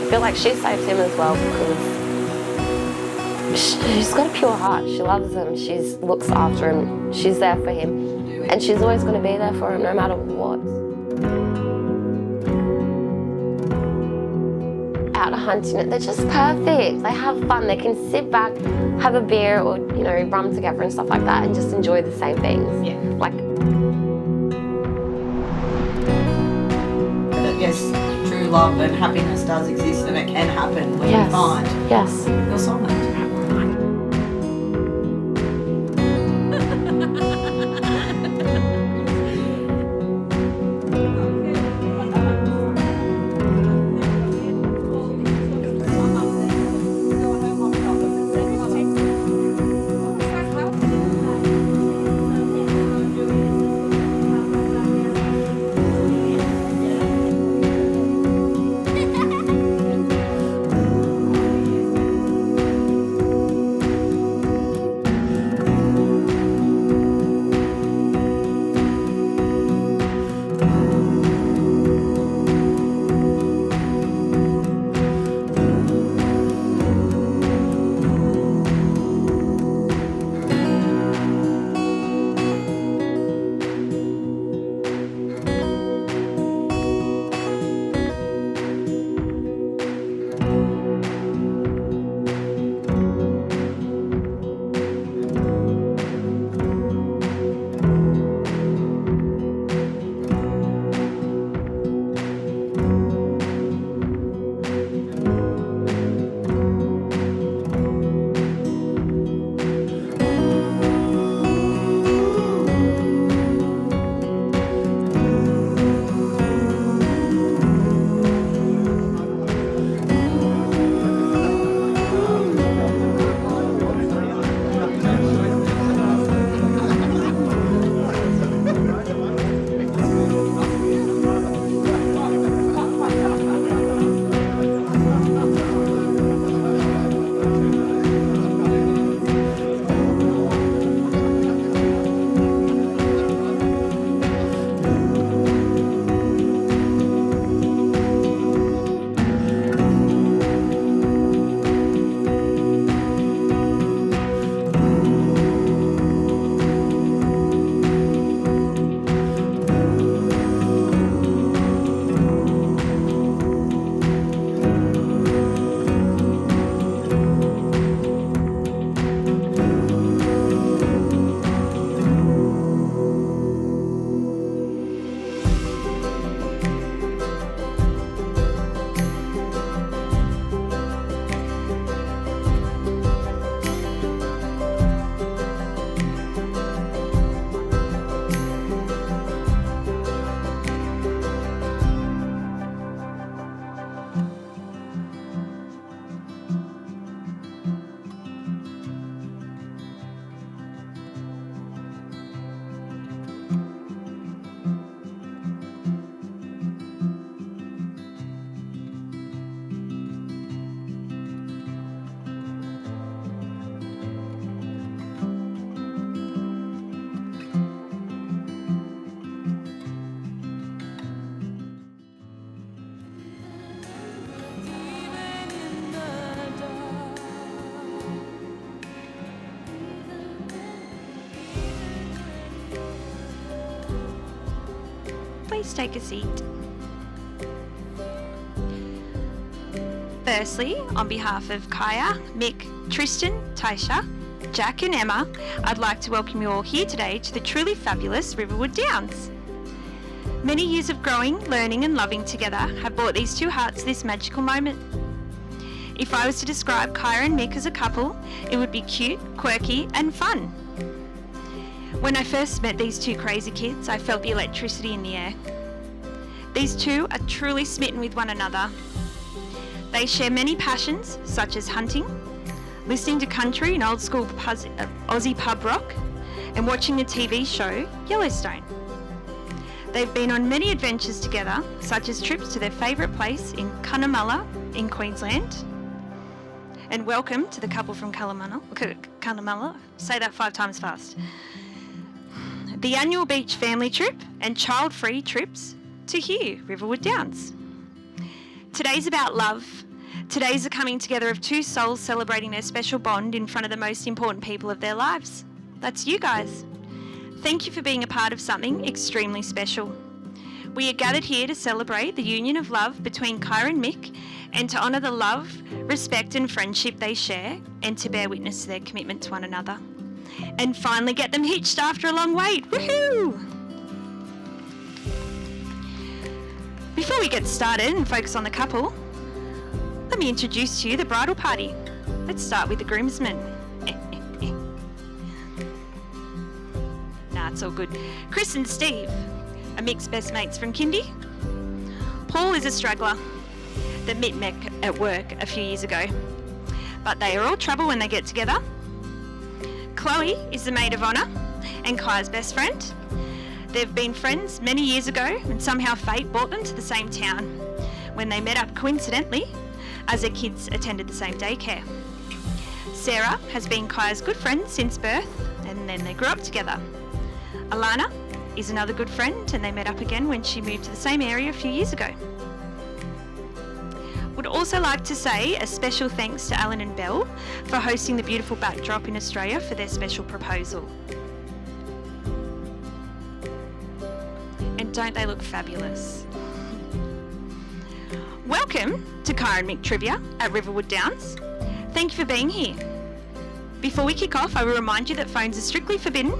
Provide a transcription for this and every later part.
feel like she saved him as well because she's got a pure heart. She loves him. She looks after him. She's there for him. And she's always going to be there for him no matter what. Out hunting it, they're just perfect. They have fun. They can sit back, have a beer or, you know, rum together and stuff like that and just enjoy the same things. Yeah. Like, yes, true love and happiness does exist and it can happen when you find your soulmate. Please take a seat. Firstly, on behalf of Kaya, Mick, Tristan, Taisha, Jack and Emma, I'd like to welcome you all here today to the truly fabulous Riverwood Downs. Many years of growing, learning and loving together have brought these two hearts this magical moment. If I was to describe Kaya and Mick as a couple, it would be cute, quirky and fun. When I first met these two crazy kids, I felt the electricity in the air. These two are truly smitten with one another. They share many passions, such as hunting, listening to country and old school Aussie pub rock, and watching the TV show Yellowstone. They've been on many adventures together, such as trips to their favourite place in Cunnamulla in Queensland. And welcome to the couple from Cunnamulla. Say that 5 times fast. The annual beach family trip and child-free trips to here, Riverwood Downs. Today's about love, Today's the coming together of two souls celebrating their special bond in front of the most important people of their lives. That's you guys. Thank you for being a part of something extremely special. We are gathered here to celebrate the union of love between Kia and Mic, and to honour the love, respect and friendship they share, and to bear witness to their commitment to one another. And finally get them hitched after a long wait. Woohoo! Before we get started and focus on the couple, let me introduce to you the bridal party. Let's start with the groomsmen. Nah, it's all good. Chris and Steve are Mic's best mates from kindy. Paul is a straggler that Mic met at work a few years ago, but they are all trouble when they get together. Chloe is the maid of honour and Kia's best friend. They've been friends many years ago, and somehow fate brought them to the same town when they met up coincidentally as their kids attended the same daycare. Sarah has been Kia's good friend since birth, and then they grew up together. Alana is another good friend, and they met up again when she moved to the same area a few years ago. Would also like to say a special thanks to Alan and Belle for hosting the beautiful backdrop in Australia for their special proposal. And don't they look fabulous? Welcome to Kia and Mic Trivia at Riverwood Downs. Thank you for being here. Before we kick off, I will remind you that phones are strictly forbidden,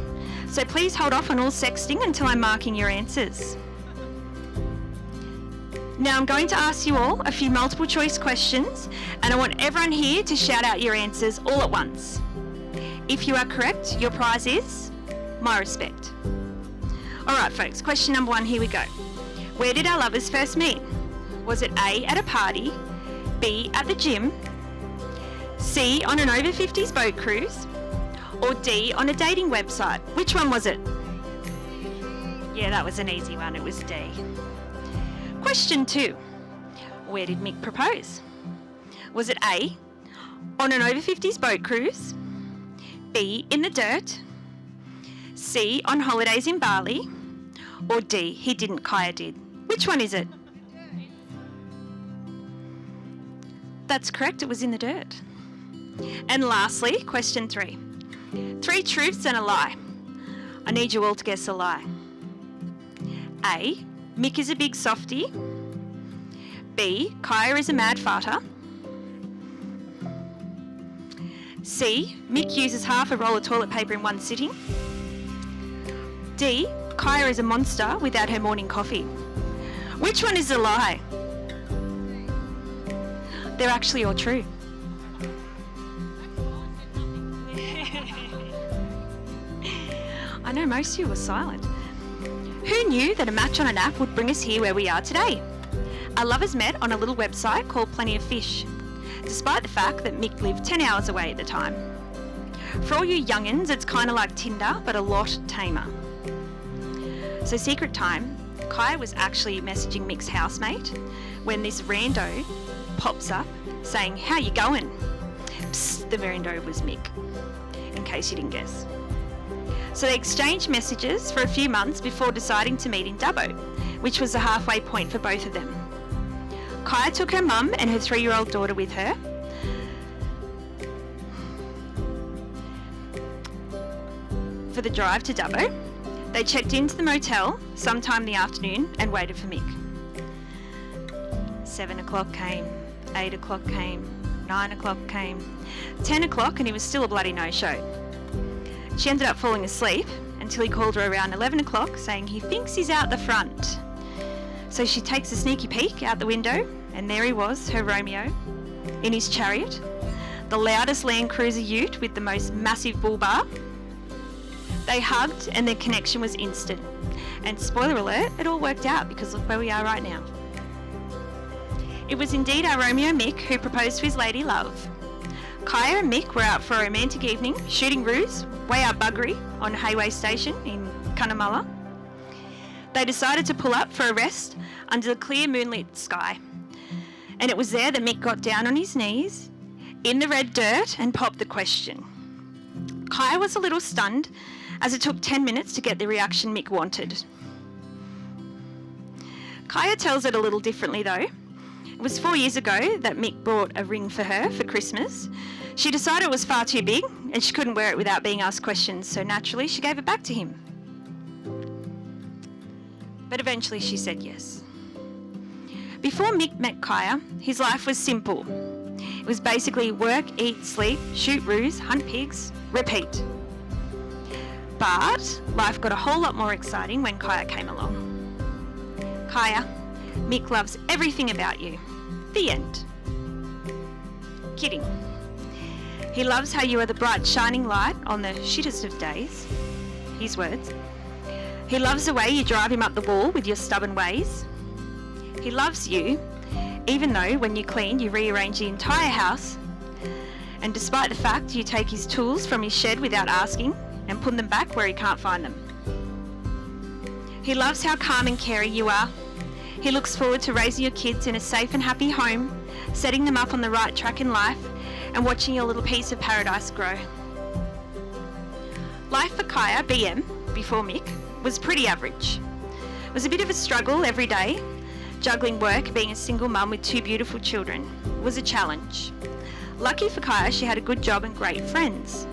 so please hold off on all sexting until I'm marking your answers. Now I'm going to ask you all a few multiple choice questions, and I want everyone here to shout out your answers all at once. If you are correct, your prize is my respect. Alright folks, question number 1, here we go. Where did our lovers first meet? Was it A, at a party, B, at the gym, C, on an over 50s boat cruise, or D, on a dating website? Which one was it? Yeah, that was an easy one, it was D. Question 2, where did Mic propose? Was it A, on an over 50s boat cruise, B, in the dirt, C, on holidays in Bali, or D, he didn't, Kia did? Which one is it? That's correct, it was in the dirt. And lastly, question 3. 3 truths and a lie. I need you all to guess a lie. A, Mic is a big softie. B, Kia is a mad farter. C, Mic uses half a roll of toilet paper in one sitting. D, Kia is a monster without her morning coffee. Which one is a lie? They're actually all true. I know most of you were silent. Who knew that a match on an app would bring us here where we are today? Our lovers met on a little website called Plenty of Fish, despite the fact that Mic lived 10 hours away at the time. For all you youngins, it's kind of like Tinder, but a lot tamer. So secret time, Kia was actually messaging Mic's housemate when this rando pops up saying, "How you going?" Psst, the rando was Mic, in case you didn't guess. So they exchanged messages for a few months before deciding to meet in Dubbo, which was the halfway point for both of them. Kia took her mum and her 3-year-old daughter with her. For the drive to Dubbo, they checked into the motel sometime in the afternoon and waited for Mic. 7 o'clock came, 8 o'clock came, 9 o'clock came, 10 o'clock and he was still a bloody no-show. She ended up falling asleep until he called her around 11 o'clock saying he thinks he's out the front. So she takes a sneaky peek out the window and there he was, her Romeo, in his chariot, the loudest Land Cruiser ute with the most massive bull bar. They hugged and their connection was instant. And spoiler alert, it all worked out because look where we are right now. It was indeed our Romeo Mic who proposed to his lady love. Kia and Mic were out for a romantic evening, shooting roos way out Buggery on Hayway Station in Cunnamulla. They decided to pull up for a rest under the clear moonlit sky. And it was there that Mic got down on his knees in the red dirt and popped the question. Kia was a little stunned as it took 10 minutes to get the reaction Mic wanted. Kia tells it a little differently though, It was 4 years ago that Mick bought a ring for her for Christmas. She decided it was far too big and she couldn't wear it without being asked questions, so naturally she gave it back to him. But eventually she said yes. Before Mick met Kaya, his life was simple. It was basically work, eat, sleep, shoot roos, hunt pigs, repeat. But life got a whole lot more exciting when Kaya came along. Kaya, Mick loves everything about you. The end. Kidding. He loves how you are the bright shining light on the shittest of days. His words. He loves the way you drive him up the wall with your stubborn ways. He loves you, even though when you clean you rearrange the entire house, and despite the fact you take his tools from his shed without asking and put them back where he can't find them. He loves how calm and caring you are. He looks forward to raising your kids in a safe and happy home, setting them up on the right track in life, and watching your little piece of paradise grow. Life for Kaya, BM, before Mick, was pretty average. It was a bit of a struggle every day. Juggling work, being a single mum with 2 beautiful children was a challenge. Lucky for Kaya, she had a good job and great friends.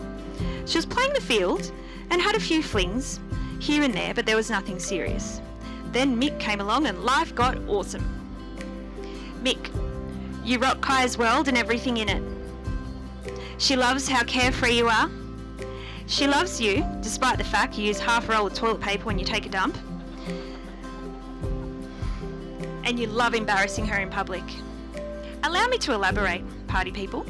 She was playing the field and had a few flings here and there, but there was nothing serious. Then Mick came along and life got awesome. Mick, you rock Kaya's world and everything in it. She loves how carefree you are. She loves you, despite the fact you use half a roll of toilet paper when you take a dump. And you love embarrassing her in public. Allow me to elaborate, party people.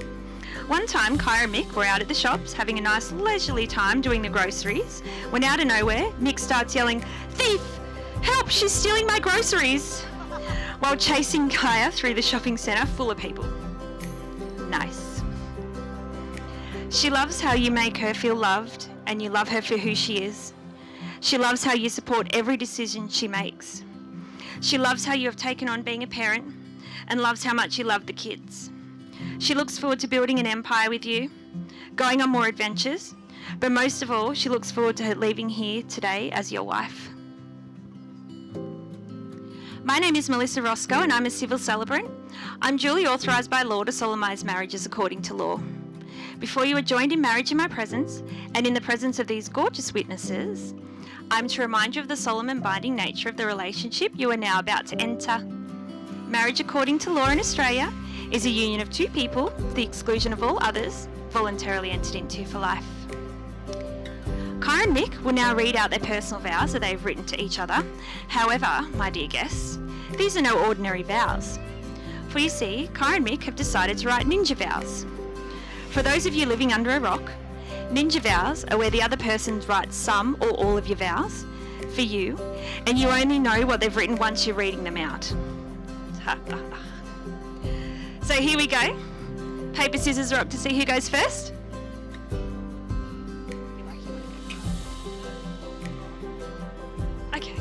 One time, Kaya and Mick were out at the shops having a nice leisurely time doing the groceries, when out of nowhere, Mick starts yelling, "Thief! Help, she's stealing my groceries!" while chasing Kaya through the shopping centre full of people. Nice. She loves how you make her feel loved and you love her for who she is. She loves how you support every decision she makes. She loves how you have taken on being a parent and loves how much you love the kids. She looks forward to building an empire with you, going on more adventures, but most of all, she looks forward to her leaving here today as your wife. My name is Melissa Roscoe and I'm a civil celebrant. I'm duly authorised by law to solemnise marriages according to law. Before you are joined in marriage in my presence and in the presence of these gorgeous witnesses, I'm to remind you of the solemn and binding nature of the relationship you are now about to enter. Marriage according to law in Australia is a union of 2 people, the exclusion of all others, voluntarily entered into for life. Kaya and Mick will now read out their personal vows that they've written to each other. However, my dear guests, these are no ordinary vows. For you see, Kaya and Mick have decided to write ninja vows. For those of you living under a rock, ninja vows are where the other person writes some or all of your vows for you, and you only know what they've written once you're reading them out. So here we go. Paper, scissors, rock to see who goes first. Okay.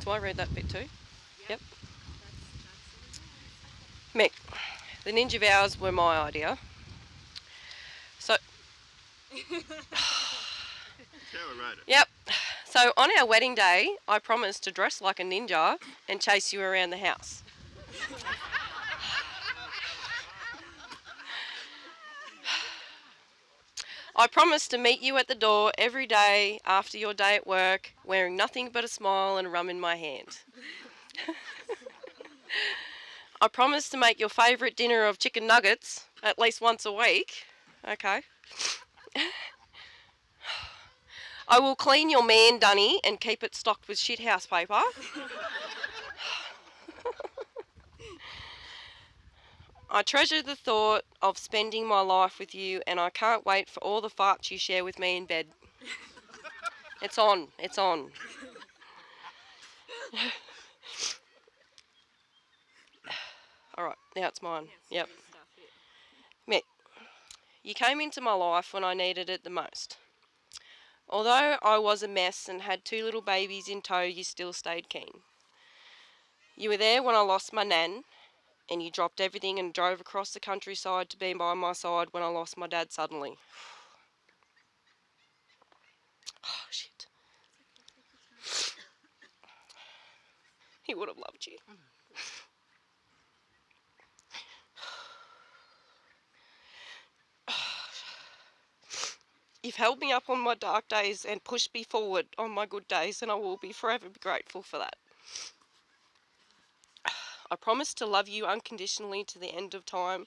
Do I read that bit too? Yep. Mick, the ninja vows were my idea. So. Yep. So on our wedding day, I promised to dress like a ninja and chase you around the house. I promised to meet you at the door every day after your day at work, wearing nothing but a smile and a rum in my hand. I promised to make your favourite dinner of chicken nuggets at least once a week. Okay. I will clean your man dunny and keep it stocked with shithouse paper. I treasure the thought of spending my life with you, and I can't wait for all the farts you share with me in bed. It's on. It's on. All right, now it's mine. Yep. Mick, you came into my life when I needed it the most. Although I was a mess and had 2 little babies in tow, you still stayed keen. You were there when I lost my nan, and you dropped everything and drove across the countryside to be by my side when I lost my dad suddenly. Oh, shit. He would have loved you. You've held me up on my dark days and pushed me forward on my good days, and I will be forever grateful for that. I promise to love you unconditionally to the end of time.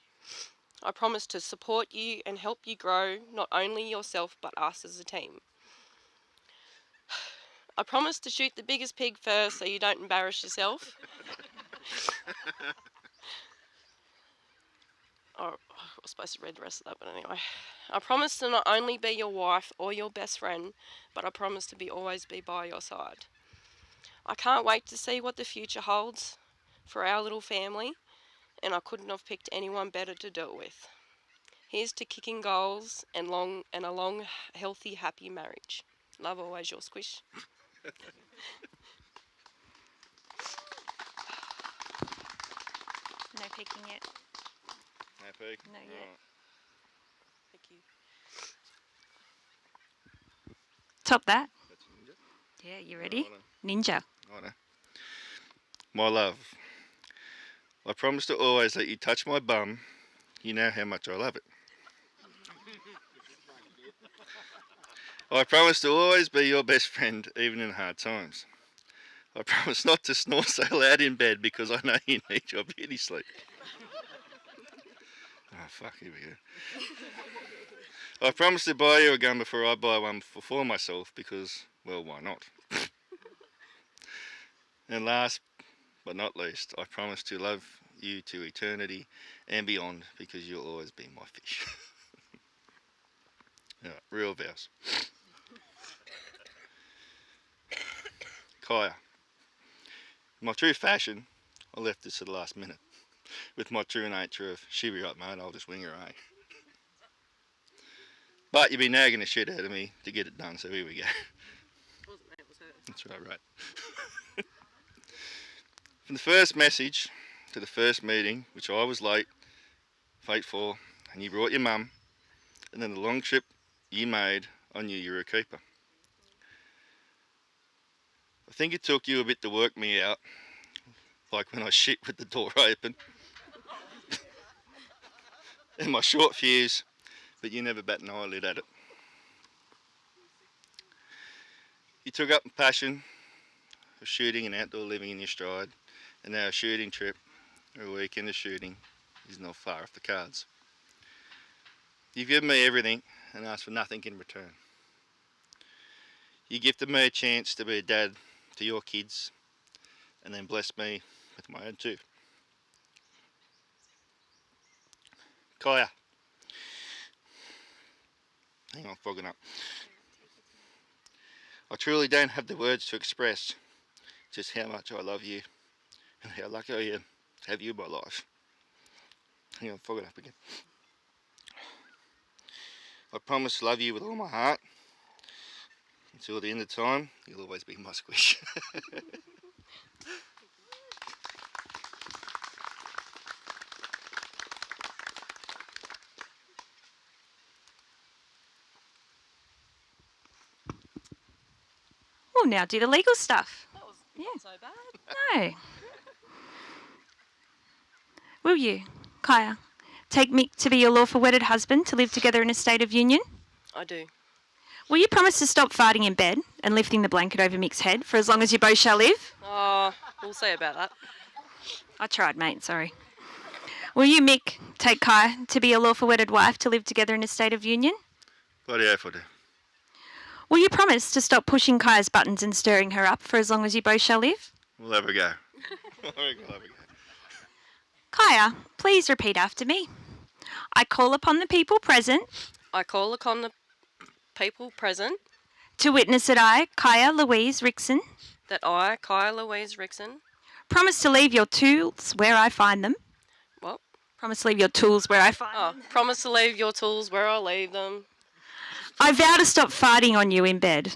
I promise to support you and help you grow, not only yourself but us as a team. I promise to shoot the biggest pig first so you don't embarrass yourself. Oh, I was supposed to read the rest of that, but anyway. I promise to not only be your wife or your best friend, but I promise to always be by your side. I can't wait to see what the future holds for our little family, and I couldn't have picked anyone better to do it with. Here's to kicking goals and a long, healthy, happy marriage. Love always, your Squish. No peeking yet. No peek? No yet. Right. Thank you. Top that. That's Ninja. Yeah, you ready? Righto. Ninja. Righto. My love, I promise to always let you touch my bum. You know how much I love it. I promise to always be your best friend, even in hard times. I promise not to snore so loud in bed because I know you need your beauty sleep. Oh, fuck, here we go. I promise to buy you a gun before I buy one for myself because, well, why not? And last but not least, I promise to love you to eternity and beyond because you'll always be my fish. Yeah, real vows. Kaya. In my true fashion, I left this to the last minute. With my true nature of, she be right mate, I'll just wing her, eh? But you've been nagging the shit out of me to get it done, so here we go. Wasn't me, it was her. That's right. From the first message to the first meeting, which I was late, fate for, and you brought your mum, and then the long trip you made, I knew you were a keeper. I think it took you a bit to work me out, like when I shit with the door open. And my short fuse, but you never bat an eyelid at it. You took up a passion of shooting and outdoor living in your stride, and now a shooting trip or a weekend of shooting is not far off the cards. You've given me everything and asked for nothing in return. You gifted me a chance to be a dad to your kids and then blessed me with my own too. Kaya. Hang on, fogging up. I truly don't have the words to express just how much I love you and how lucky I am to have you in my life. Hang on, fogging up again. I promise to love you with all my heart. Until the end of time, you'll always be my Squish. We'll now do the legal stuff. That was Yeah. not so bad. No. Will you, Kaya, take Mick to be your lawful wedded husband to live together in a state of union? I do. Will you promise to stop farting in bed and lifting the blanket over Mick's head for as long as you both shall live? Oh, we'll see about that. I tried, mate, sorry. Will you, Mick, take Kaya to be your lawful wedded wife to live together in a state of union? Bloody oath I do. Will you promise to stop pushing Kaya's buttons and stirring her up for as long as you both shall live? We'll have a go. We'll have a go. Kaya, please repeat after me. I call upon the people present I call upon the people present to witness that I, Kaya Louise Rickson, that I, Kaya Louise Rickson, promise to leave your tools where I find them. what? Promise to leave your tools where I find them. Oh, promise to leave your tools where I leave them. I vow to stop farting on you in bed.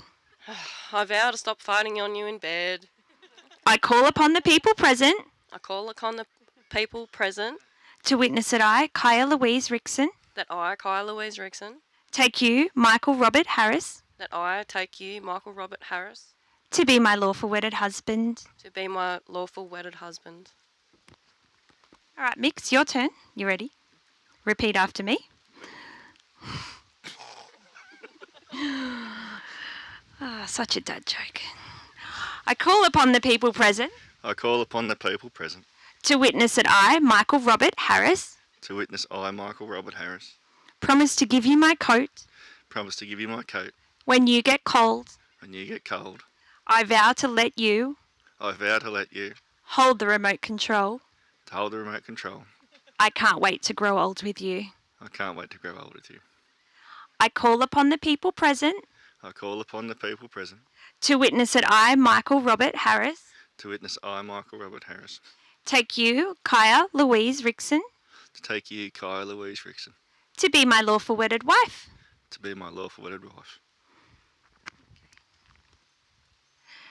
I vow to stop farting on you in bed. I call upon the people present I call upon the people present to witness that I, Kaya Louise Rickson, that I, Kyle Louise Rickson, take you, Michael Robert Harris, that I take you, Michael Robert Harris, to be my lawful wedded husband. to be my lawful wedded husband. All right, Mick, it's your turn. You ready? Repeat after me. Such a dad joke. I call upon the people present I call upon the people present to witness that I, Michael Robert Harris, to witness I, Michael Robert Harris, promise to give you my coat promise to give you my coat when you get cold. when you get cold. I vow to let you I vow to let you hold the remote control. to hold the remote control. I can't wait to grow old with you. I can't wait to grow old with you. I call upon the people present I call upon the people present to witness that I, Michael Robert Harris, to witness I, Michael Robert Harris, take you, Kaya Louise Rickson, to take you, Kyle Louise Rickson, to be my lawful wedded wife. to be my lawful wedded wife.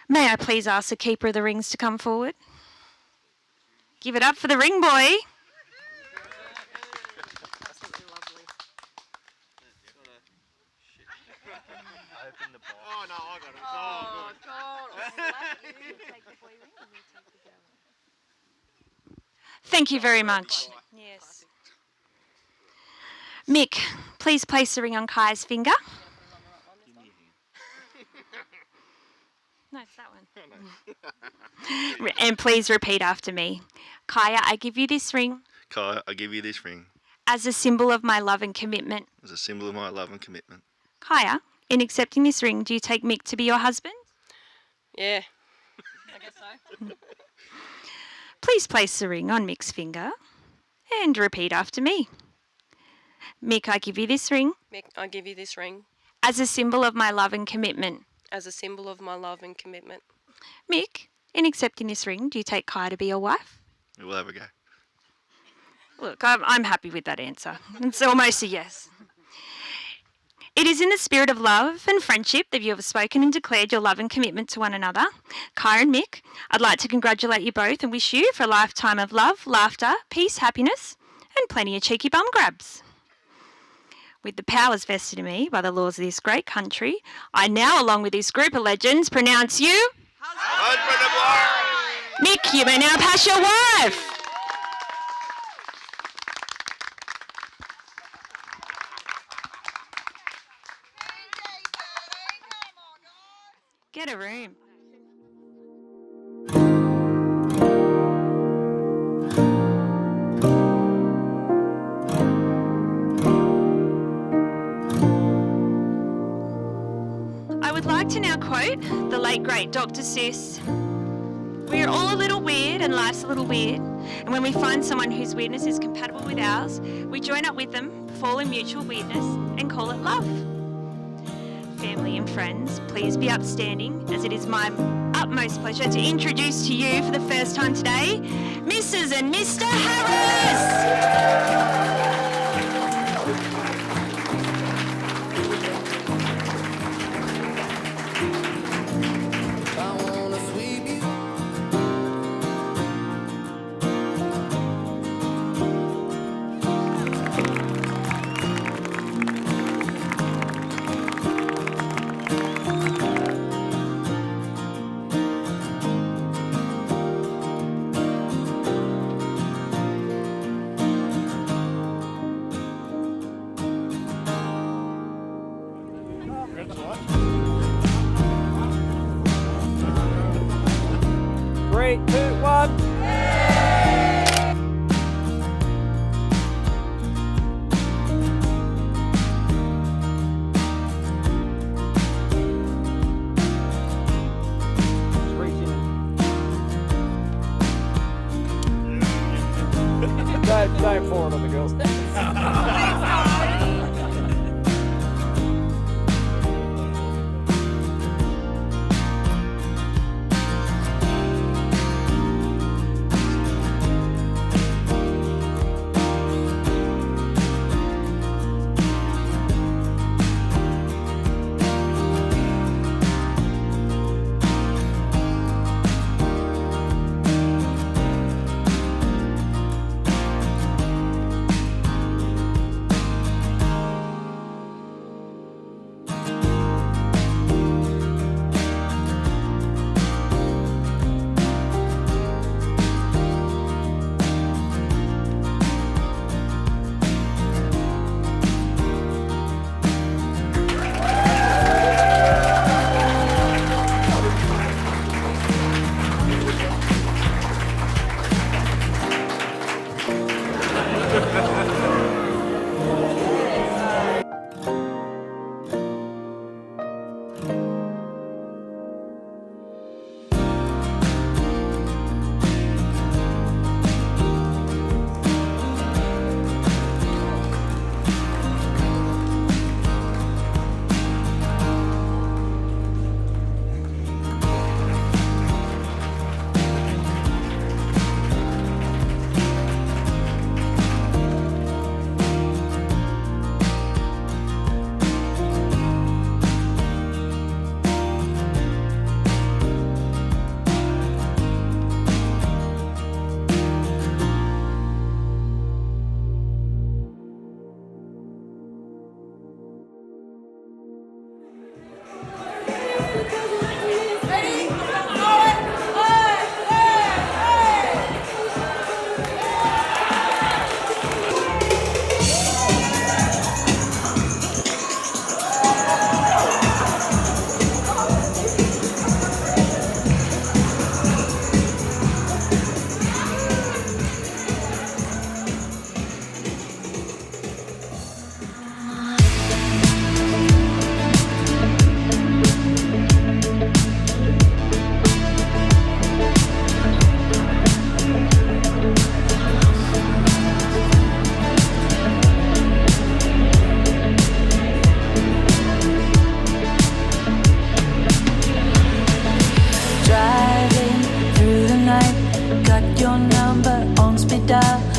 May I please ask the keeper of the rings to come forward? Give it up for the ring boy. Absolutely lovely. Oh no, I got it. Oh, God. Thank you very much. Yes. Mick, please place the ring on Kaya's finger. No, it's that one. And please repeat after me. Kaya, I give you this ring Kyle, I give you this ring as a symbol of my love and commitment. as a symbol of my love and commitment. Kaya, in accepting this ring, do you take Mick to be your husband? Yeah. I guess so. Please place the ring on Mick's finger and repeat after me. Mick, I give you this ring Mick, I give you this ring as a symbol of my love and commitment. as a symbol of my love and commitment. Mick, in accepting this ring, do you take Kaya to be your wife? We'll have a go. Look, I'm happy with that answer. It's almost a yes. It is in the spirit of love and friendship that you have spoken and declared your love and commitment to one another. Kaya and Mick, I'd like to congratulate you both and wish you for a lifetime of love, laughter, peace, happiness, and plenty of cheeky bum grabs. With the powers vested in me by the laws of this great country, I now, along with this group of legends, pronounce you Husband and wife! Mick, you may now pass your wife. Get a room. I would like to now quote the late great Dr. Seuss. We're all a little weird and life's a little weird. And when we find someone whose weirdness is compatible with ours, we join up with them, fall in mutual weirdness and call it love. Family and friends, please be upstanding as it is my utmost pleasure to introduce to you for the first time today, Mrs. and Mr. Harris. Three, two, one. Dive forward on the girls. hospital.